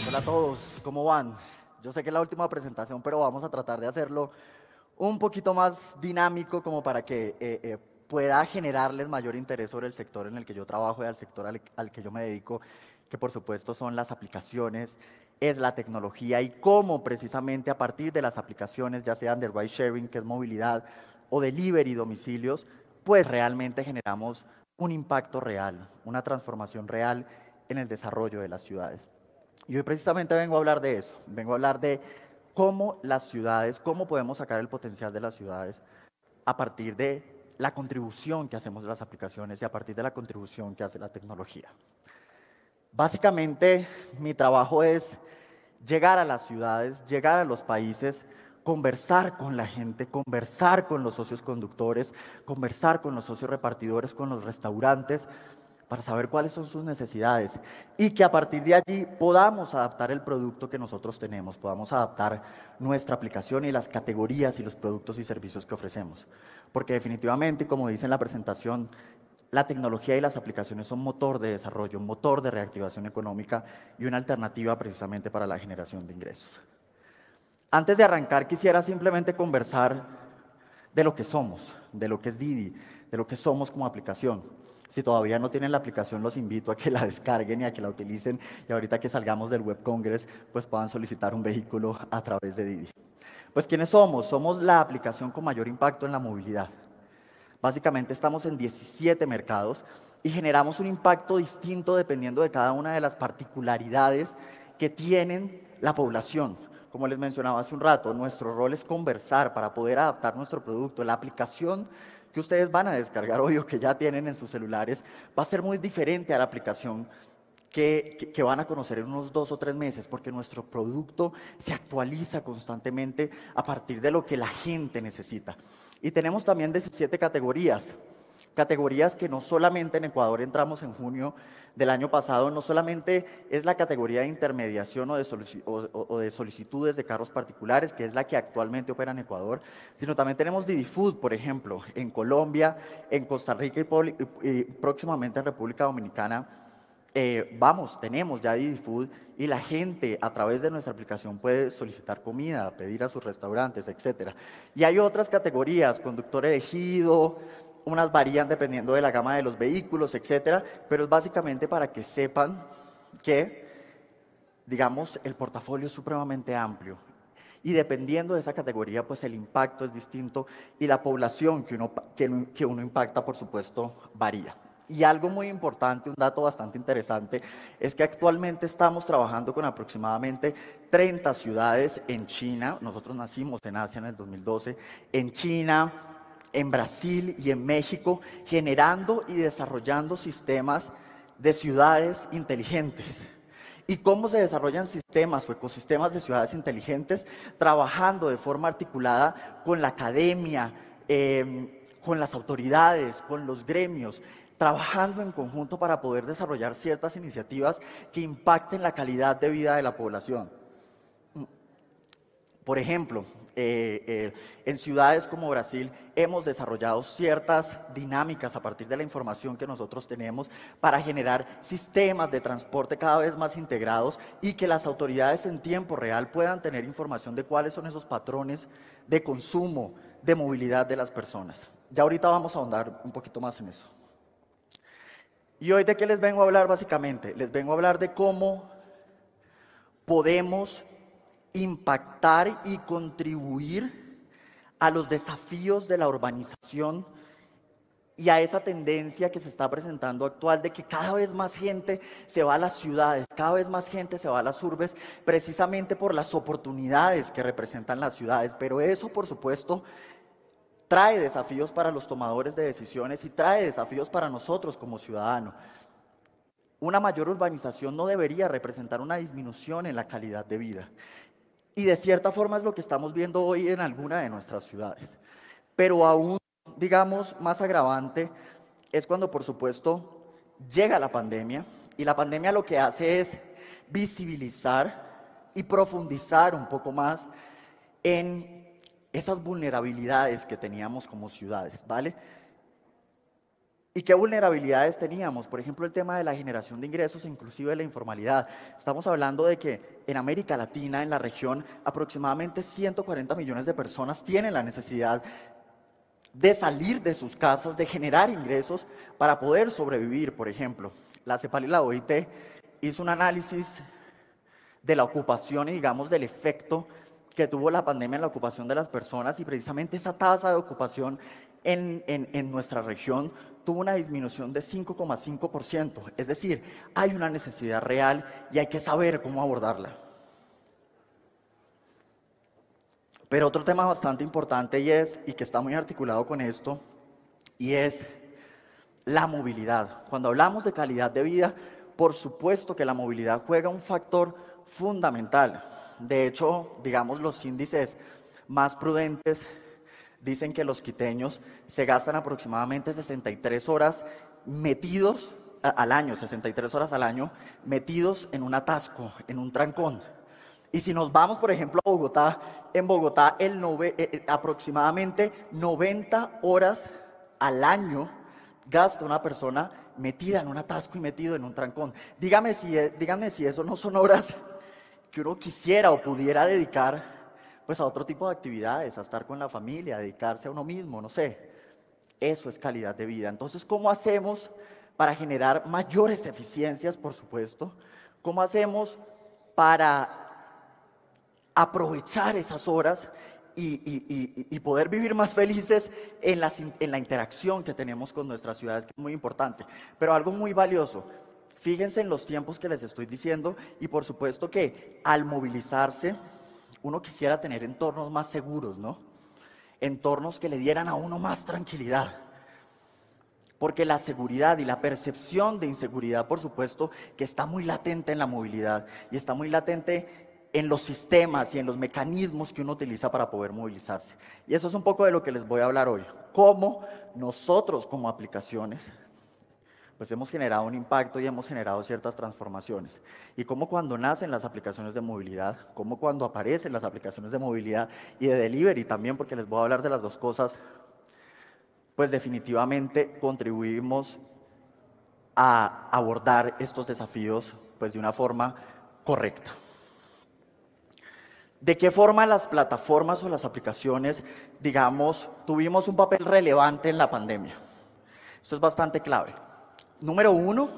Hola a todos, ¿cómo van? Yo sé que es la última presentación, pero vamos a tratar de hacerlo un poquito más dinámico como para que pueda generarles mayor interés sobre el sector en el que yo trabajo y al sector al que yo me dedico, que por supuesto son las aplicaciones, es la tecnología y cómo precisamente a partir de las aplicaciones, ya sean de ride sharing, que es movilidad, o delivery, domicilios, pues realmente generamos un impacto real, una transformación real en el desarrollo de las ciudades. Y hoy precisamente vengo a hablar de eso, vengo a hablar de cómo las ciudades, cómo podemos sacar el potencial de las ciudades a partir de la contribución que hacemos de las aplicaciones y a partir de la contribución que hace la tecnología. Básicamente, mi trabajo es llegar a las ciudades, llegar a los países, conversar con la gente, conversar con los socios conductores, conversar con los socios repartidores, con los restaurantes, para saber cuáles son sus necesidades y que a partir de allí podamos adaptar el producto que nosotros tenemos, podamos adaptar nuestra aplicación y las categorías y los productos y servicios que ofrecemos. Porque definitivamente, como dice en la presentación, la tecnología y las aplicaciones son motor de desarrollo, motor de reactivación económica y una alternativa precisamente para la generación de ingresos. Antes de arrancar, quisiera simplemente conversar de lo que somos, de lo que es Didi, de lo que somos como aplicación. Si todavía no tienen la aplicación, los invito a que la descarguen y a que la utilicen y ahorita que salgamos del Web Congress, pues puedan solicitar un vehículo a través de Didi. Pues ¿quiénes somos? Somos la aplicación con mayor impacto en la movilidad. Básicamente estamos en 17 mercados y generamos un impacto distinto dependiendo de cada una de las particularidades que tienen la población. Como les mencionaba hace un rato, nuestro rol es conversar para poder adaptar nuestro producto. La aplicación que ustedes van a descargar hoy o que ya tienen en sus celulares va a ser muy diferente a la aplicación que van a conocer en unos 2 o 3 meses, porque nuestro producto se actualiza constantemente a partir de lo que la gente necesita. Y tenemos también 17 categorías. Categorías que no solamente en Ecuador entramos en junio del año pasado, no solamente es la categoría de intermediación o de solicitudes de carros particulares, que es la que actualmente opera en Ecuador, sino también tenemos Didi Food, por ejemplo, en Colombia, en Costa Rica y próximamente en República Dominicana. Tenemos ya Didi Food y la gente a través de nuestra aplicación puede solicitar comida, pedir a sus restaurantes, etc. Y hay otras categorías, conductor elegido, unas varían dependiendo de la gama de los vehículos, etc. Pero es básicamente para que sepan que, digamos, el portafolio es supremamente amplio. Y dependiendo de esa categoría, pues el impacto es distinto y la población que uno impacta, por supuesto, varía. Y algo muy importante, un dato bastante interesante, es que actualmente estamos trabajando con aproximadamente 30 ciudades en China. Nosotros nacimos en Asia en el 2012, en China, en Brasil y en México, generando y desarrollando sistemas de ciudades inteligentes. ¿Y cómo se desarrollan sistemas o ecosistemas de ciudades inteligentes? Trabajando de forma articulada con la academia, con las autoridades, con los gremios, trabajando en conjunto para poder desarrollar ciertas iniciativas que impacten la calidad de vida de la población. Por ejemplo, en ciudades como Brasil hemos desarrollado ciertas dinámicas a partir de la información que nosotros tenemos para generar sistemas de transporte cada vez más integrados y que las autoridades en tiempo real puedan tener información de cuáles son esos patrones de consumo, de movilidad de las personas. Ya ahorita vamos a ahondar un poquito más en eso. ¿Y hoy de qué les vengo a hablar básicamente? Les vengo a hablar de cómo podemos impactar y contribuir a los desafíos de la urbanización y a esa tendencia que se está presentando actual de que cada vez más gente se va a las ciudades, cada vez más gente se va a las urbes, precisamente por las oportunidades que representan las ciudades. Pero eso, por supuesto, trae desafíos para los tomadores de decisiones y trae desafíos para nosotros como ciudadanos. Una mayor urbanización no debería representar una disminución en la calidad de vida. Y de cierta forma es lo que estamos viendo hoy en alguna de nuestras ciudades. Pero aún, digamos, más agravante es cuando, por supuesto, llega la pandemia y la pandemia lo que hace es visibilizar y profundizar un poco más en esas vulnerabilidades que teníamos como ciudades, ¿vale? ¿Y qué vulnerabilidades teníamos? Por ejemplo, el tema de la generación de ingresos e inclusive de la informalidad. Estamos hablando de que en América Latina, en la región, aproximadamente 140 millones de personas tienen la necesidad de salir de sus casas, de generar ingresos para poder sobrevivir. Por ejemplo, la CEPAL y la OIT hizo un análisis de la ocupación y, digamos, del efecto que tuvo la pandemia en la ocupación de las personas, y precisamente esa tasa de ocupación en nuestra región tuvo una disminución de 5,5%. Es decir, hay una necesidad real y hay que saber cómo abordarla. Pero otro tema bastante importante y que está muy articulado con esto, y es la movilidad. Cuando hablamos de calidad de vida, por supuesto que la movilidad juega un factor fundamental. De hecho, digamos, los índices más prudentes dicen que los quiteños se gastan aproximadamente 63 horas metidos al año, 63 horas al año metidos en un atasco, en un trancón. Y si nos vamos, por ejemplo, a Bogotá, en Bogotá aproximadamente 90 horas al año gasta una persona metida en un atasco y metido en un trancón. Díganme si eso no son horas que uno quisiera o pudiera dedicar pues a otro tipo de actividades, a estar con la familia, a dedicarse a uno mismo, no sé. Eso es calidad de vida. Entonces, ¿cómo hacemos para generar mayores eficiencias, por supuesto? ¿Cómo hacemos para aprovechar esas horas y poder vivir más felices en la interacción que tenemos con nuestras ciudades, que es muy importante? Pero algo muy valioso, fíjense en los tiempos que les estoy diciendo, y por supuesto que al movilizarse, uno quisiera tener entornos más seguros, ¿no? Entornos que le dieran a uno más tranquilidad. Porque la seguridad y la percepción de inseguridad, por supuesto, que está muy latente en la movilidad y está muy latente en los sistemas y en los mecanismos que uno utiliza para poder movilizarse. Y eso es un poco de lo que les voy a hablar hoy. Cómo nosotros como aplicaciones pues hemos generado un impacto y hemos generado ciertas transformaciones. Y cómo cuando nacen las aplicaciones de movilidad, cómo cuando aparecen las aplicaciones de movilidad y de delivery también, porque les voy a hablar de las dos cosas, pues definitivamente contribuimos a abordar estos desafíos pues de una forma correcta. ¿De qué forma las plataformas o las aplicaciones, digamos, tuvimos un papel relevante en la pandemia? Esto es bastante clave. Número uno,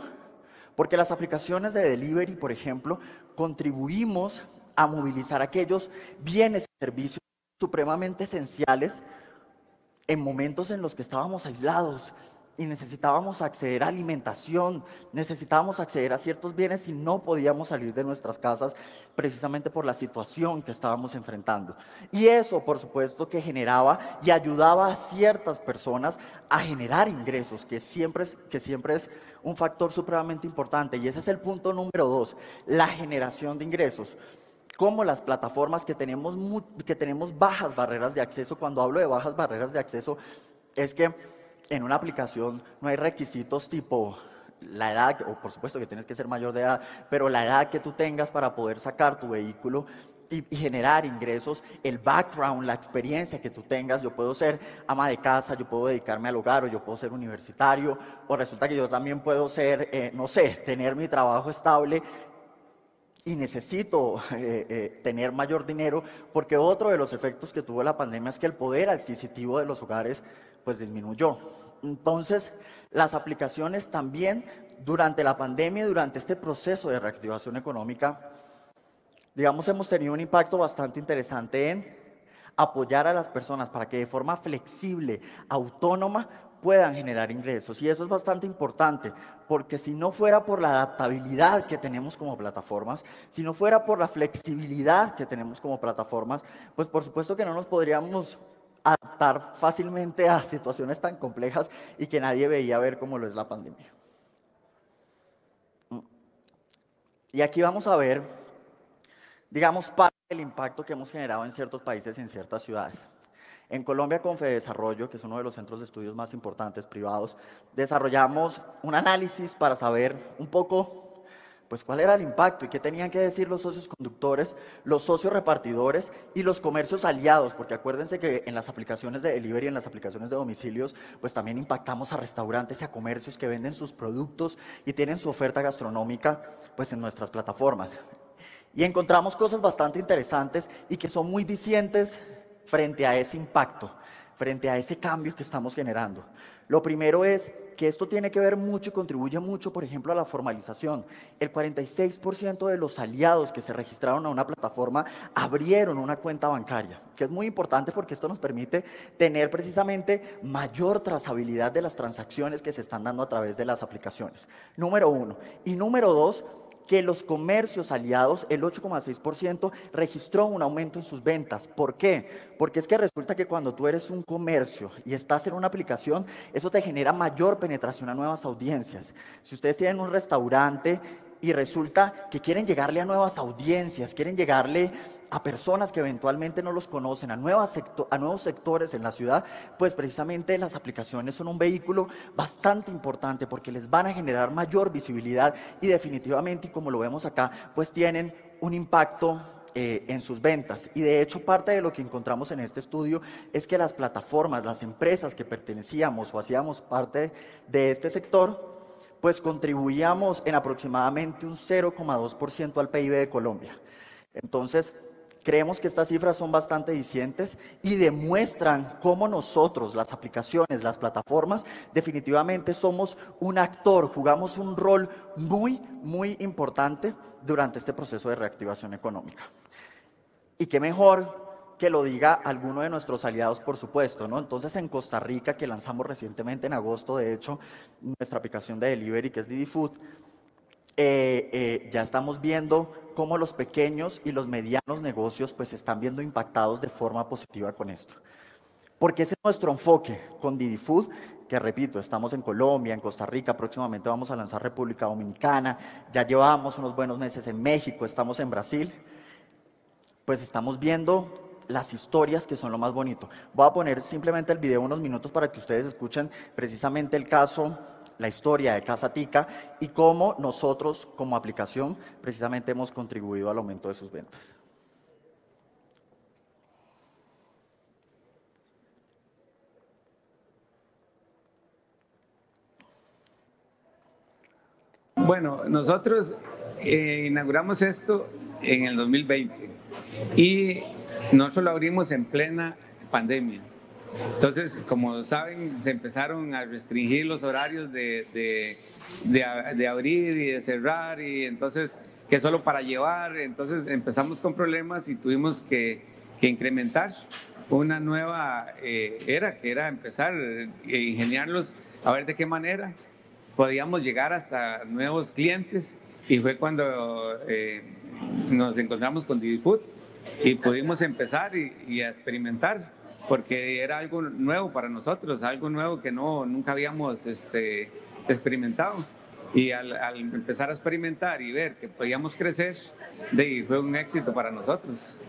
porque las aplicaciones de delivery, por ejemplo, contribuimos a movilizar aquellos bienes y servicios supremamente esenciales en momentos en los que estábamos aislados y necesitábamos acceder a alimentación, necesitábamos acceder a ciertos bienes y no podíamos salir de nuestras casas precisamente por la situación que estábamos enfrentando. Y eso, por supuesto, que generaba y ayudaba a ciertas personas a generar ingresos, que siempre es un factor supremamente importante. Y ese es el punto número dos, la generación de ingresos. Como las plataformas que tenemos bajas barreras de acceso. Cuando hablo de bajas barreras de acceso, es que en una aplicación no hay requisitos tipo la edad, o por supuesto que tienes que ser mayor de edad, pero la edad que tú tengas para poder sacar tu vehículo y generar ingresos, el background, la experiencia que tú tengas. Yo puedo ser ama de casa, yo puedo dedicarme al hogar, o yo puedo ser universitario, o resulta que yo también puedo ser, no sé, tener mi trabajo estable y necesito tener mayor dinero, porque otro de los efectos que tuvo la pandemia es que el poder adquisitivo de los hogares pues disminuyó. Entonces, las aplicaciones también durante la pandemia y durante este proceso de reactivación económica, digamos, hemos tenido un impacto bastante interesante en apoyar a las personas para que de forma flexible, autónoma, puedan generar ingresos. Y eso es bastante importante, porque si no fuera por la adaptabilidad que tenemos como plataformas, si no fuera por la flexibilidad que tenemos como plataformas, pues por supuesto que no nos podríamos adaptar fácilmente a situaciones tan complejas y que nadie veía ver como lo es la pandemia. Y aquí vamos a ver, digamos, parte del impacto que hemos generado en ciertos países y en ciertas ciudades. En Colombia, con Fedesarrollo, que es uno de los centros de estudios más importantes privados, desarrollamos un análisis para saber un poco Pues ¿cuál era el impacto y qué tenían que decir los socios conductores, los socios repartidores y los comercios aliados? Porque acuérdense que en las aplicaciones de delivery, en las aplicaciones de domicilios, pues también impactamos a restaurantes y a comercios que venden sus productos y tienen su oferta gastronómica pues en nuestras plataformas. Y encontramos cosas bastante interesantes y que son muy dicientes frente a ese impacto, frente a ese cambio que estamos generando. Lo primero es que esto tiene que ver mucho y contribuye mucho, por ejemplo, a la formalización. El 46% de los aliados que se registraron a una plataforma abrieron una cuenta bancaria, que es muy importante porque esto nos permite tener precisamente mayor trazabilidad de las transacciones que se están dando a través de las aplicaciones. Número uno. Y número dos, que los comercios aliados, el 8,6%, registró un aumento en sus ventas. ¿Por qué? Porque es que resulta que cuando tú eres un comercio y estás en una aplicación, eso te genera mayor penetración a nuevas audiencias. Si ustedes tienen un restaurante y resulta que quieren llegarle a nuevas audiencias, quieren llegarle a personas que eventualmente no los conocen, a nuevos sectores en la ciudad, pues precisamente las aplicaciones son un vehículo bastante importante porque les van a generar mayor visibilidad y definitivamente, y como lo vemos acá, pues tienen un impacto en sus ventas. Y de hecho parte de lo que encontramos en este estudio es que las plataformas, las empresas que pertenecíamos o hacíamos parte de este sector, pues contribuíamos en aproximadamente un 0,2% al PIB de Colombia. Entonces, creemos que estas cifras son bastante dicientes y demuestran cómo nosotros, las aplicaciones, las plataformas, definitivamente somos un actor, jugamos un rol muy, muy importante durante este proceso de reactivación económica. Y qué mejor que lo diga alguno de nuestros aliados, por supuesto, ¿no? Entonces, en Costa Rica, que lanzamos recientemente en agosto, de hecho, nuestra aplicación de delivery, que es Didi Food, ya estamos viendo cómo los pequeños y los medianos negocios pues están viendo impactados de forma positiva con esto. Porque ese es nuestro enfoque con Didi Food, que repito, estamos en Colombia, en Costa Rica, próximamente vamos a lanzar República Dominicana, ya llevamos unos buenos meses en México, estamos en Brasil, pues estamos viendo las historias que son lo más bonito. Voy a poner simplemente el video unos minutos para que ustedes escuchen precisamente el caso, la historia de Casa Tica y cómo nosotros como aplicación precisamente hemos contribuido al aumento de sus ventas. Bueno, nosotros inauguramos esto en el 2020 y nosotros lo abrimos en plena pandemia. Entonces, como saben, se empezaron a restringir los horarios de abrir y de cerrar, y entonces, que solo para llevar. Entonces empezamos con problemas y tuvimos que incrementar una nueva era, que era empezar a ingeniarlos a ver de qué manera podíamos llegar hasta nuevos clientes, y fue cuando nos encontramos con Didi Food y pudimos empezar y a experimentar, porque era algo nuevo para nosotros, algo nuevo que nunca habíamos experimentado. Y al empezar a experimentar y ver que podíamos crecer, fue un éxito para nosotros.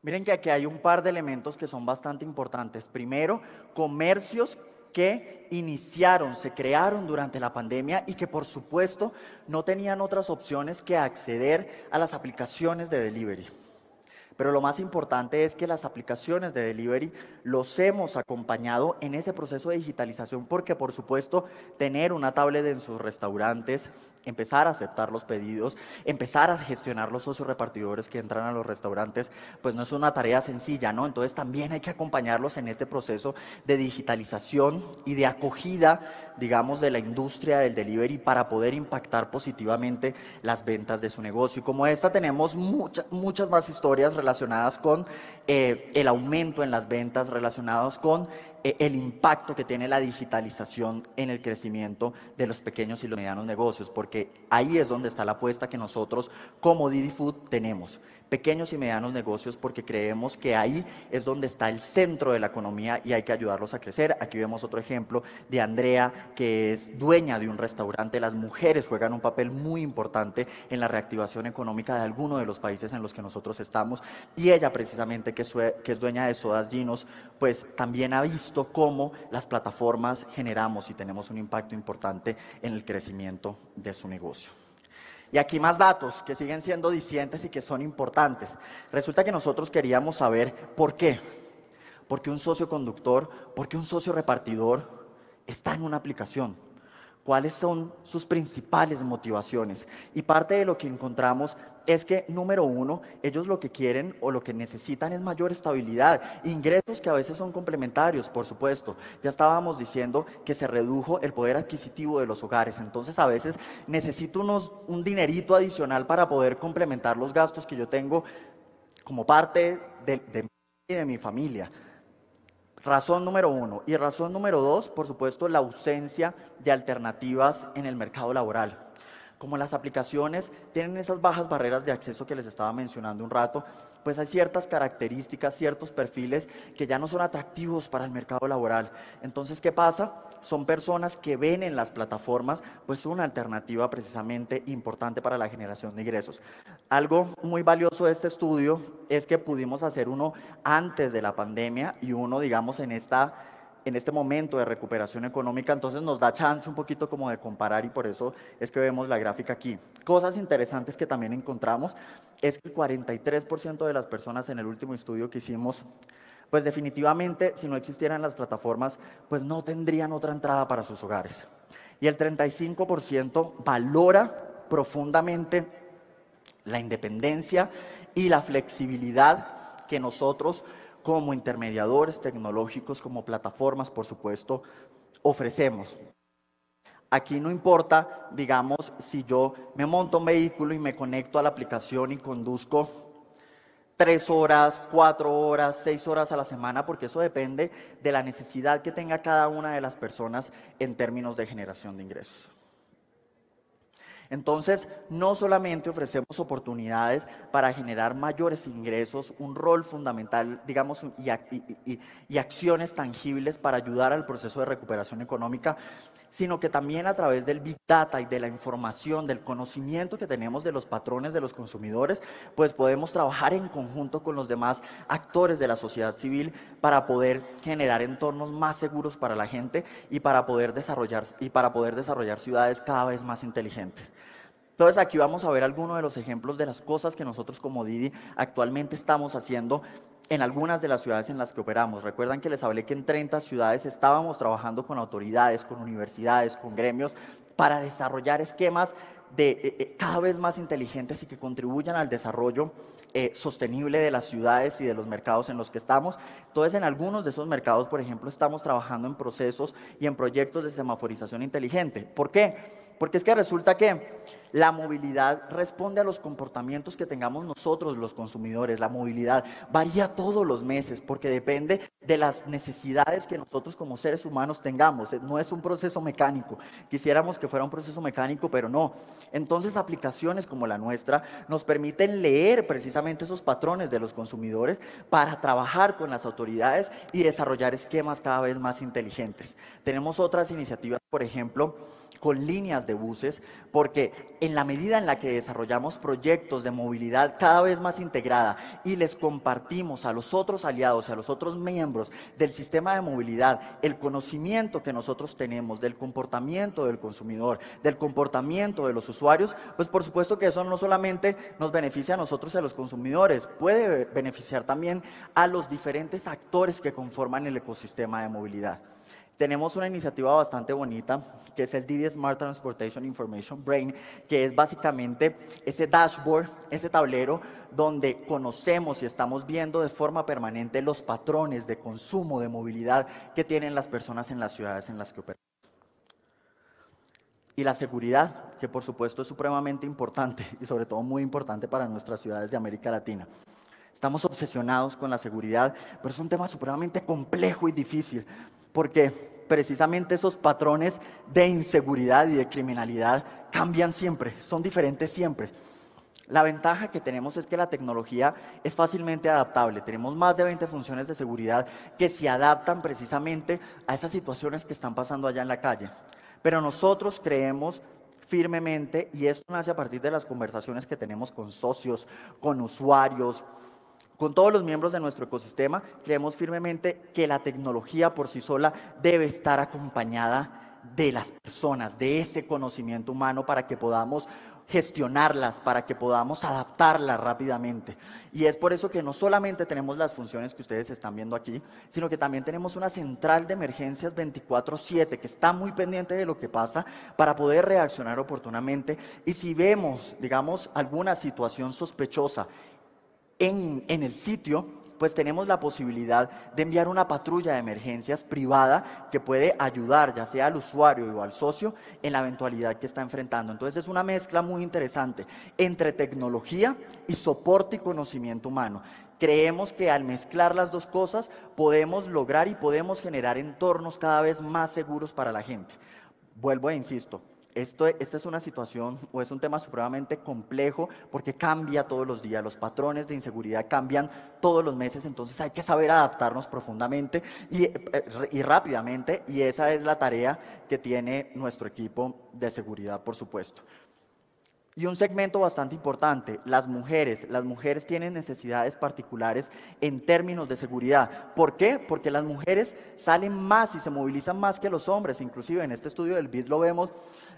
Miren que aquí hay un par de elementos que son bastante importantes. Primero, comercios que iniciaron, se crearon durante la pandemia y que por supuesto no tenían otras opciones que acceder a las aplicaciones de delivery. Pero lo más importante es que las aplicaciones de delivery los hemos acompañado en ese proceso de digitalización, porque por supuesto tener una tablet en sus restaurantes, empezar a aceptar los pedidos, empezar a gestionar los socios repartidores que entran a los restaurantes, pues no es una tarea sencilla, ¿no? Entonces también hay que acompañarlos en este proceso de digitalización y de acogida, digamos, de la industria del delivery para poder impactar positivamente las ventas de su negocio. Y como esta tenemos muchas más historias relacionadas con el aumento en las ventas, relacionadas con el impacto que tiene la digitalización en el crecimiento de los pequeños y los medianos negocios, porque ahí es donde está la apuesta que nosotros como Didi Food tenemos, pequeños y medianos negocios, porque creemos que ahí es donde está el centro de la economía y hay que ayudarlos a crecer. Aquí vemos otro ejemplo de Andrea, que es dueña de un restaurante. Las mujeres juegan un papel muy importante en la reactivación económica de alguno de los países en los que nosotros estamos, y ella precisamente, que es dueña de Sodas Ginos, pues también ha visto visto cómo las plataformas generamos y tenemos un impacto importante en el crecimiento de su negocio. Y aquí más datos que siguen siendo dicientes y que son importantes. Resulta que nosotros queríamos saber por qué. ¿Por qué un socio conductor, por qué un socio repartidor está en una aplicación? ¿Cuáles son sus principales motivaciones? Y parte de lo que encontramos es que, número uno, ellos lo que quieren o lo que necesitan es mayor estabilidad, ingresos que a veces son complementarios, por supuesto. Ya estábamos diciendo que se redujo el poder adquisitivo de los hogares, entonces a veces necesito un dinerito adicional para poder complementar los gastos que yo tengo como parte de mi familia. Razón número uno. Y razón número dos, por supuesto, la ausencia de alternativas en el mercado laboral. Como las aplicaciones tienen esas bajas barreras de acceso que les estaba mencionando un rato, pues hay ciertas características, ciertos perfiles que ya no son atractivos para el mercado laboral. Entonces, ¿qué pasa? Son personas que ven en las plataformas pues una alternativa precisamente importante para la generación de ingresos. Algo muy valioso de este estudio es que pudimos hacer uno antes de la pandemia y uno, digamos, en este momento de recuperación económica, entonces nos da chance un poquito como de comparar y por eso es que vemos la gráfica aquí. Cosas interesantes que también encontramos es que el 43% de las personas en el último estudio que hicimos, pues definitivamente si no existieran las plataformas, pues no tendrían otra entrada para sus hogares. Y el 35% valora profundamente la independencia y la flexibilidad que nosotros como intermediadores tecnológicos, como plataformas, por supuesto, ofrecemos. Aquí no importa, digamos, si yo me monto un vehículo y me conecto a la aplicación y conduzco 3 horas, 4 horas, 6 horas a la semana, porque eso depende de la necesidad que tenga cada una de las personas en términos de generación de ingresos. Entonces, no solamente ofrecemos oportunidades para generar mayores ingresos, un rol fundamental, digamos, y acciones tangibles para ayudar al proceso de recuperación económica, sino que también a través del Big Data y de la información, del conocimiento que tenemos de los patrones de los consumidores, pues podemos trabajar en conjunto con los demás actores de la sociedad civil para poder generar entornos más seguros para la gente y para poder desarrollar ciudades cada vez más inteligentes. Entonces aquí vamos a ver algunos de los ejemplos de las cosas que nosotros como Didi actualmente estamos haciendo en algunas de las ciudades en las que operamos. Recuerdan que les hablé que en 30 ciudades estábamos trabajando con autoridades, con universidades, con gremios, para desarrollar esquemas cada vez más inteligentes y que contribuyan al desarrollo sostenible de las ciudades y de los mercados en los que estamos. Entonces, en algunos de esos mercados, por ejemplo, estamos trabajando en procesos y en proyectos de semaforización inteligente. ¿Por qué? Porque es que resulta que la movilidad responde a los comportamientos que tengamos nosotros los consumidores. La movilidad varía todos los meses porque depende de las necesidades que nosotros como seres humanos tengamos. No es un proceso mecánico. Quisiéramos que fuera un proceso mecánico, pero no. Entonces, aplicaciones como la nuestra nos permiten leer precisamente esos patrones de los consumidores para trabajar con las autoridades y desarrollar esquemas cada vez más inteligentes. Tenemos otras iniciativas, por ejemplo, con líneas de buses, porque en la medida en la que desarrollamos proyectos de movilidad cada vez más integrada y les compartimos a los otros aliados, a los otros miembros del sistema de movilidad, el conocimiento que nosotros tenemos del comportamiento del consumidor, del comportamiento de los usuarios, pues por supuesto que eso no solamente nos beneficia a nosotros y a los consumidores, puede beneficiar también a los diferentes actores que conforman el ecosistema de movilidad. Tenemos una iniciativa bastante bonita, que es el Didi Smart Transportation Information Brain, que es básicamente ese dashboard, ese tablero, donde conocemos y estamos viendo de forma permanente los patrones de consumo, de movilidad que tienen las personas en las ciudades en las que operan. Y la seguridad, que por supuesto es supremamente importante y sobre todo muy importante para nuestras ciudades de América Latina. Estamos obsesionados con la seguridad, pero es un tema supremamente complejo y difícil, porque precisamente esos patrones de inseguridad y de criminalidad cambian siempre, son diferentes siempre. La ventaja que tenemos es que la tecnología es fácilmente adaptable. Tenemos más de 20 funciones de seguridad que se adaptan precisamente a esas situaciones que están pasando allá en la calle. Pero nosotros creemos firmemente, y esto nace a partir de las conversaciones que tenemos con socios, con usuarios, Con todos los miembros de nuestro ecosistema, creemos firmemente que la tecnología por sí sola debe estar acompañada de las personas, de ese conocimiento humano para que podamos gestionarlas, para que podamos adaptarlas rápidamente. Y es por eso que no solamente tenemos las funciones que ustedes están viendo aquí, sino que también tenemos una central de emergencias 24/7 que está muy pendiente de lo que pasa para poder reaccionar oportunamente. Y si vemos, digamos, alguna situación sospechosa en el sitio, pues tenemos la posibilidad de enviar una patrulla de emergencias privada que puede ayudar ya sea al usuario o al socio en la eventualidad que está enfrentando. Entonces es una mezcla muy interesante entre tecnología y soporte y conocimiento humano. Creemos que al mezclar las dos cosas podemos lograr y podemos generar entornos cada vez más seguros para la gente. Vuelvo e insisto, esta es una situación o es un tema supremamente complejo porque cambia todos los días, los patrones de inseguridad cambian todos los meses, entonces hay que saber adaptarnos profundamente y rápidamente, y esa es la tarea que tiene nuestro equipo de seguridad, por supuesto. Y un segmento bastante importante, las mujeres. Las mujeres tienen necesidades particulares en términos de seguridad. ¿Por qué? Porque las mujeres salen más y se movilizan más que los hombres. Inclusive en este estudio del BID lo vemos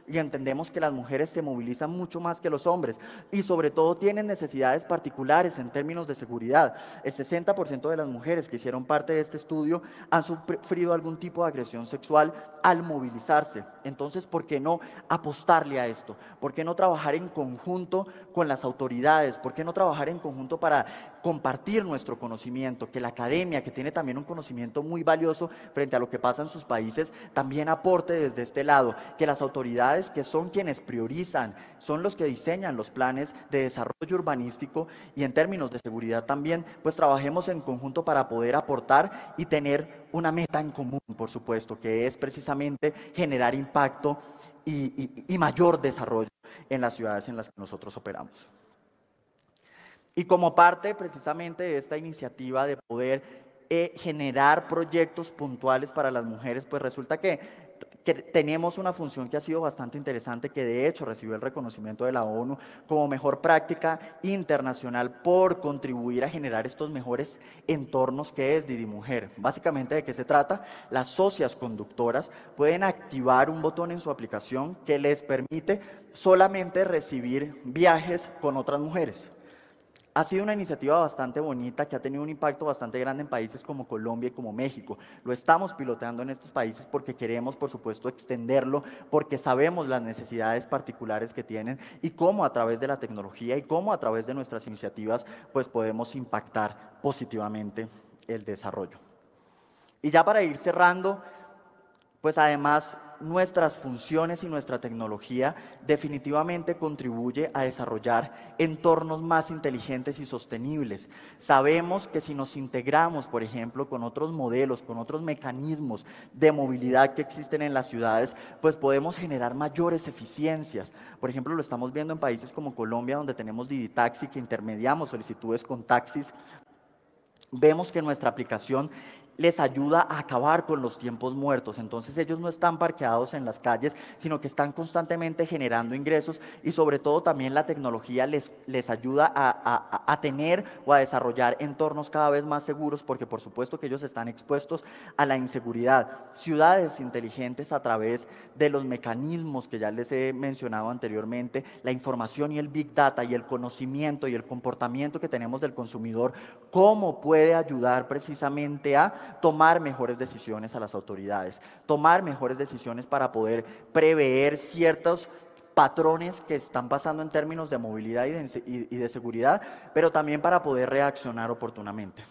y entendemos que las mujeres se movilizan mucho más que los hombres. Y sobre todo tienen necesidades particulares en términos de seguridad. El 60% de las mujeres que hicieron parte de este estudio han sufrido algún tipo de agresión sexual al movilizarse. Entonces, ¿por qué no apostarle a esto? ¿Por qué no trabajar en conjunto con las autoridades? ¿Por qué no trabajar en conjunto para compartir nuestro conocimiento? Que la academia, que tiene también un conocimiento muy valioso frente a lo que pasa en sus países, también aporte desde este lado. Que las autoridades, que son quienes priorizan, son los que diseñan los planes de desarrollo urbanístico y en términos de seguridad también, pues trabajemos en conjunto para poder aportar y tener una meta en común, por supuesto, que es precisamente generar impacto y mayor desarrollo en las ciudades en las que nosotros operamos. Y como parte precisamente de esta iniciativa de poder generar proyectos puntuales para las mujeres, pues resulta que tenemos una función que ha sido bastante interesante, que de hecho recibió el reconocimiento de la ONU como mejor práctica internacional por contribuir a generar estos mejores entornos, que es Didi Mujer. Básicamente, ¿de qué se trata? Las socias conductoras pueden activar un botón en su aplicación que les permite solamente recibir viajes con otras mujeres. Ha sido una iniciativa bastante bonita que ha tenido un impacto bastante grande en países como Colombia y como México. Lo estamos piloteando en estos países porque queremos, por supuesto, extenderlo, porque sabemos las necesidades particulares que tienen y cómo a través de la tecnología y cómo a través de nuestras iniciativas, pues podemos impactar positivamente el desarrollo. Y ya para ir cerrando, pues además nuestras funciones y nuestra tecnología definitivamente contribuye a desarrollar entornos más inteligentes y sostenibles. Sabemos que si nos integramos, por ejemplo, con otros modelos, con otros mecanismos de movilidad que existen en las ciudades, pues podemos generar mayores eficiencias. Por ejemplo, lo estamos viendo en países como Colombia, donde tenemos Didi Taxi, que intermediamos solicitudes con taxis. Vemos que nuestra aplicación les ayuda a acabar con los tiempos muertos. Entonces ellos no están parqueados en las calles, sino que están constantemente generando ingresos, y sobre todo también la tecnología les ayuda a tener o a desarrollar entornos cada vez más seguros, porque por supuesto que ellos están expuestos a la inseguridad. Ciudades inteligentes a través de los mecanismos que ya les he mencionado anteriormente, la información y el Big Data y el conocimiento y el comportamiento que tenemos del consumidor, cómo puede ayudar precisamente a tomar mejores decisiones a las autoridades, tomar mejores decisiones para poder prever ciertos patrones que están pasando en términos de movilidad y de seguridad, pero también para poder reaccionar oportunamente.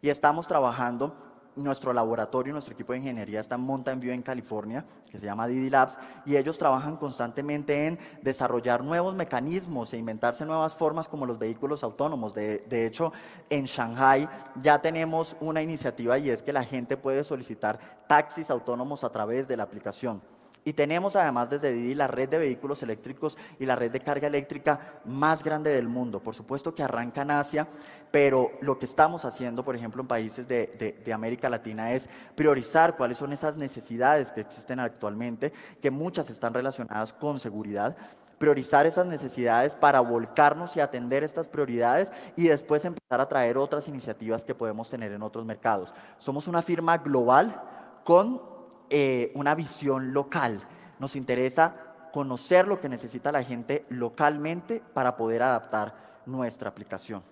Y estamos trabajando. Nuestro laboratorio, nuestro equipo de ingeniería está en Mountain View, en California, que se llama Didi Labs, y ellos trabajan constantemente en desarrollar nuevos mecanismos e inventarse nuevas formas, como los vehículos autónomos. De hecho, en Shanghai ya tenemos una iniciativa, y es que la gente puede solicitar taxis autónomos a través de la aplicación. Y tenemos además desde Didi la red de vehículos eléctricos y la red de carga eléctrica más grande del mundo. Por supuesto que arranca en Asia, pero lo que estamos haciendo, por ejemplo, en países de América Latina, es priorizar cuáles son esas necesidades que existen actualmente, que muchas están relacionadas con seguridad, priorizar esas necesidades para volcarnos y atender estas prioridades y después empezar a traer otras iniciativas que podemos tener en otros mercados. Somos una firma global con una visión local. Nos interesa conocer lo que necesita la gente localmente para poder adaptar nuestra aplicación.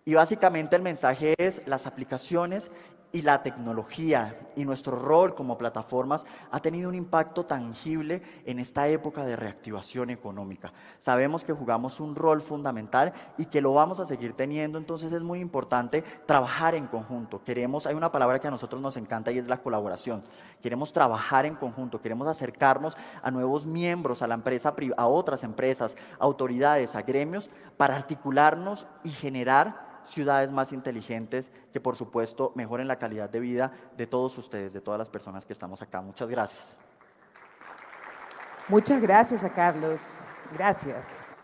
Y básicamente el mensaje es: las aplicaciones y la tecnología y nuestro rol como plataformas ha tenido un impacto tangible en esta época de reactivación económica. Sabemos que jugamos un rol fundamental y que lo vamos a seguir teniendo, entonces es muy importante trabajar en conjunto. Hay una palabra que a nosotros nos encanta y es la colaboración. Queremos trabajar en conjunto, queremos acercarnos a nuevos miembros, a la empresa, a otras empresas, autoridades, a gremios, para articularnos y generar ciudades más inteligentes que, por supuesto, mejoren la calidad de vida de todos ustedes, de todas las personas que estamos acá. Muchas gracias. Muchas gracias a Carlos. Gracias.